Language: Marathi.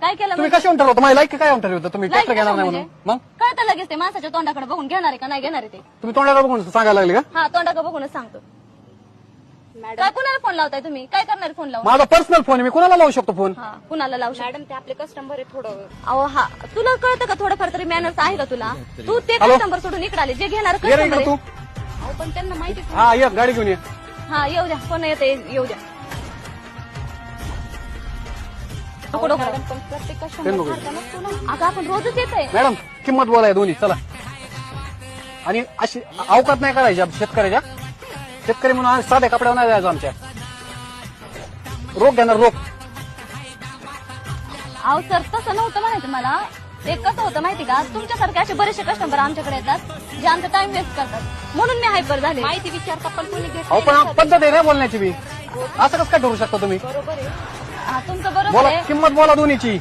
काय केलं तुम्ही म्हणजे? कशी ठरवता माझी लाईक काय ठरवतं तुम्ही Like ट्रॅक्टर घेणार नाही म्हणजे? म्हणून मग कळतं लगेच ते माणसाच्या तोंडाकडे बघून घेणार आहे का नाही घेणार आहे ते. तुम्ही तोंडाकडे बघून सांगायला लागले का हा तोंडाकडे बघूनच सांगतो. काय कुणाला फोन लावताय तुम्ही? काय करणार फोन लावून? माझा पर्सनल फोन आहे मी कुणाला लावू शकतो फोन हा कुणाला लावू शकतो? मॅडम ते आपले कस्टमर आहे थोडं. अहो हा तुला कळतं का थोडंफार तरी मॅनर्स आहे का तुला? तू ते हॅलो? कस्टमर सोडून इकडे आले जे घेणार ये रे कस्टमर इकडे तू अहो पण त्यांना माहिती हा ये गाडी घेऊन ये हा येऊ द्या कोण येते येऊ द्या. नको नको. मॅडम पण प्रत्येक ट्रेन कस्टमर बघू. सारखा नसतो ना. अगं आपण रोजच येतोय. मॅडम किंमत बोलाय दोन्ही चला आणि अशी अवकात नाही करायच्या शेतकऱ्याच्या शेतकरी म्हणून आज साध्या कपड्यावर नाही जायचं आमच्या रोख घेणार रोख अहो सर तसं नव्हतं म्हणायचं मला. ते कसं होतं माहिती का तुमच्यासारखे असे बरेचसे कस्टमर आमच्याकडे येतात जे आमचा टाइम वेस्ट करतात म्हणून मी हायपर झाले. माहिती विचारता पण कोणी घेत अहो नाही. पण पद्धत आहे रे बोलण्याची बी असं कसं काय ठरू शकता तुम्ही तुमचं बरोबर बोला आहे. किंमत बोला दोन्हीची